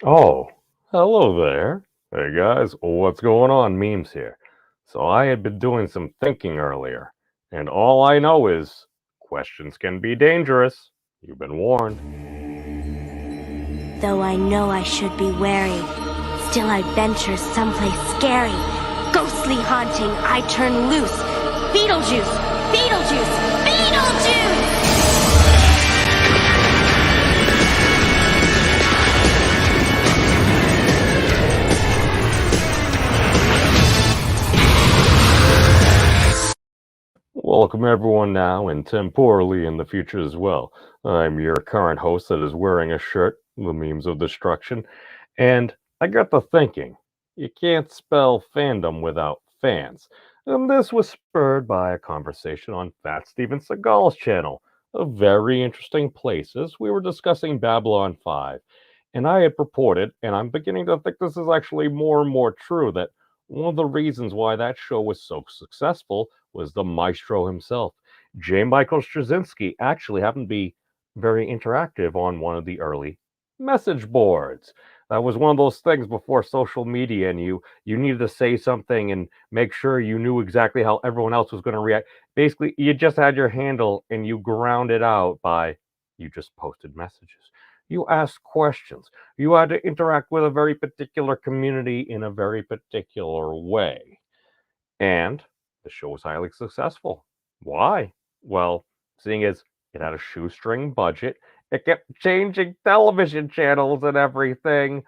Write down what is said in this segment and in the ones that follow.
Oh, hello there. Hey guys, what's going on? Memes here. So I had been doing some thinking earlier, and all I know is questions can be dangerous. You've been warned. Though I know I should be wary, still I venture someplace scary. Ghostly haunting, I turn loose. Beetlejuice! Beetlejuice! Beetlejuice! Welcome everyone now, and temporally in the future as well. I'm your current host that is wearing a shirt, The Memes of Destruction, and I got to thinking, you can't spell fandom without fans. And this was spurred by a conversation on Fat Steven Seagal's channel, a very interesting places. We were discussing Babylon 5, and I had purported, and I'm beginning to think this is actually more and more true, that one of the reasons why that show was so successful was the maestro himself. J. Michael Straczynski actually happened to be very interactive on one of the early message boards. That was one of those things before social media, and you needed to say something and make sure you knew exactly how everyone else was going to react. Basically, you just had your handle and you ground it out by you just posted messages. You asked questions. You had to interact with a very particular community in a very particular way. And the show was highly successful. Why? Well, seeing as it had a shoestring budget, it kept changing television channels and everything,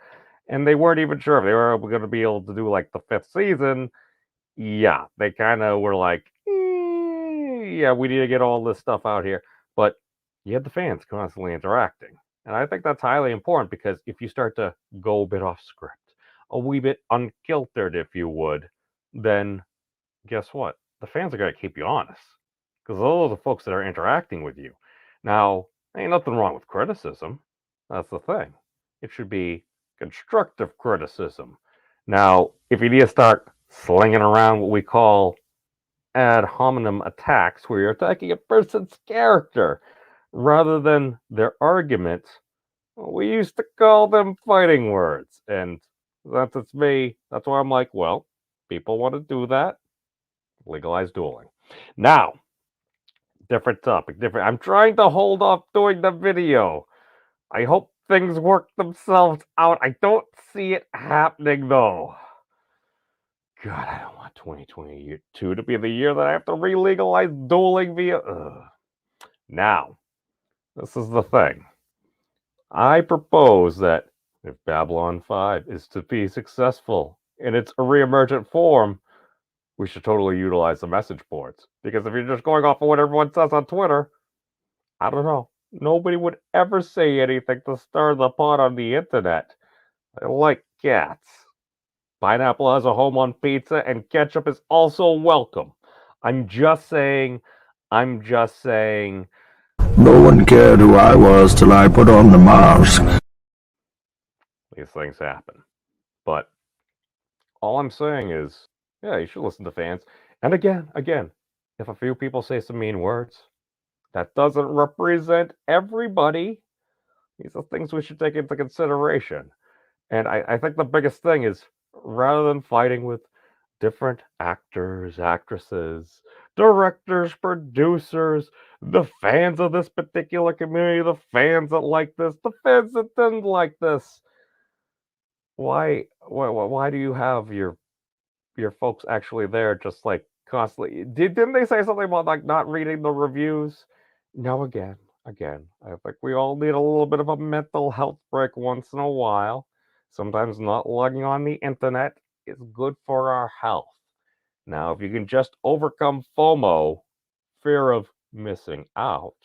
and they weren't even sure if they were going to be able to do like the fifth season. Yeah, they kind of were like, yeah, we need to get all this stuff out here. But you had the fans constantly interacting. And I think that's highly important because if you start to go a bit off script, a wee bit unkiltered, if you would, then guess what? The fans are going to keep you honest because those are the folks that are interacting with you. Now, ain't nothing wrong with criticism. That's the thing. It should be constructive criticism. Now, if you need to start slinging around what we call ad hominem attacks, where you're attacking a person's character rather than their arguments, we used to call them fighting words. And that's me. That's why I'm like, well, people want to do that, legalize dueling. Now, different topic, different. I'm trying to hold off doing the video. I hope things work themselves out. I don't see it happening though. God, I don't want 2022 to be the year that I have to re-legalize dueling via. Ugh. Now, this is the thing. I propose that if Babylon 5 is to be successful in its reemergent form, we should totally utilize the message boards. Because if you're just going off of what everyone says on Twitter, I don't know. Nobody would ever say anything to stir the pot on the internet. I like cats. Pineapple has a home on pizza, and ketchup is also welcome. I'm just saying, I'm just saying, No one cared who I was till I put on the mask. these things happen. But all I'm saying is, yeah, you should listen to fans. And again, if a few people say some mean words, that doesn't represent everybody. These are things we should take into consideration. And I think the biggest thing is rather than fighting with different actors, actresses, directors, producers, the fans of this particular community, the fans that like this, the fans that didn't like this, why do you have your folks actually there just like constantly didn't they say something about like not reading the reviews? No, again, I think we all need a little bit of a mental health break once in a while. Sometimes not logging on the internet is good for our health. Now, if you can just overcome FOMO, fear of missing out,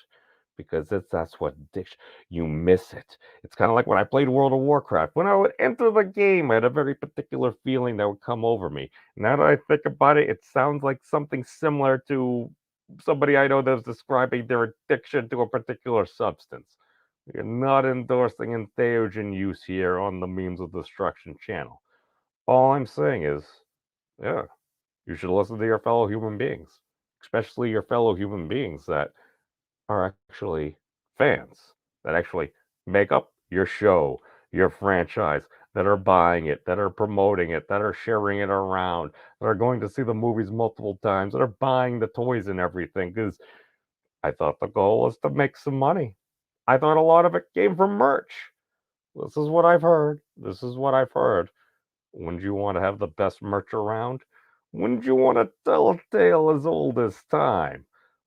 because that's what addiction, you miss it. It's kind of like when I played World of Warcraft. When I would enter the game, I had a very particular feeling that would come over me. Now that I think about it, it sounds like something similar to somebody I know that's describing their addiction to a particular substance. You're not endorsing entheogen use here on the Memes of Destruction channel. All I'm saying is, yeah, you should listen to your fellow human beings, especially your fellow human beings that are actually fans, that actually make up your show, your franchise, that are buying it, that are promoting it, that are sharing it around, that are going to see the movies multiple times, that are buying the toys and everything. Because I thought the goal was to make some money. I thought a lot of it came from merch. This is what I've heard. This is what I've heard. Wouldn't you want to have the best merch around? Wouldn't you want to tell a tale as old as time?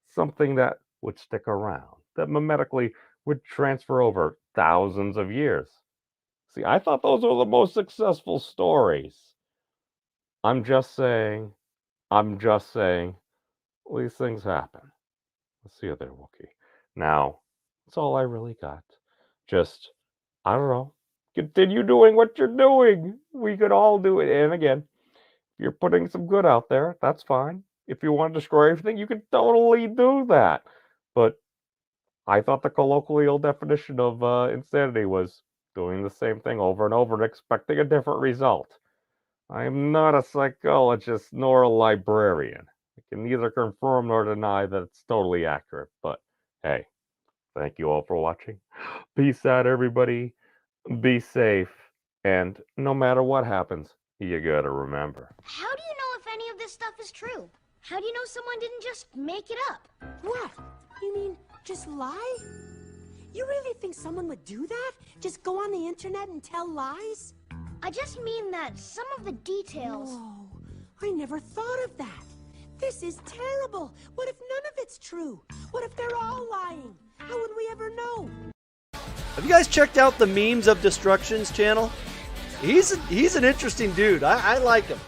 Something that would stick around, that mimetically would transfer over thousands of years. See, I thought those were the most successful stories. I'm just saying, I'm just saying, these things happen. Let's see you there, Wookie. Now, that's all I really got. Just, I don't know, continue doing what you're doing. We could all do it. And again, if you're putting some good out there, that's fine. If you want to destroy everything, you can totally do that. But I thought the colloquial definition of insanity was doing the same thing over and over and expecting a different result. I am not a psychologist nor a librarian. I can neither confirm nor deny that it's totally accurate. But hey, thank you all for watching. Peace out, everybody. Be safe. And no matter what happens, you gotta remember. How do you know if any of this stuff is true? How do you know someone didn't just make it up? What? You mean just lie? You really think someone would do that? Just go on the internet and tell lies? I just mean that some of the details... Whoa, I never thought of that. This is terrible. What if none of it's true? What if they're all lying? How would we ever know? Have you guys checked out the Memes of Destruction's channel? He's an interesting dude. I like him.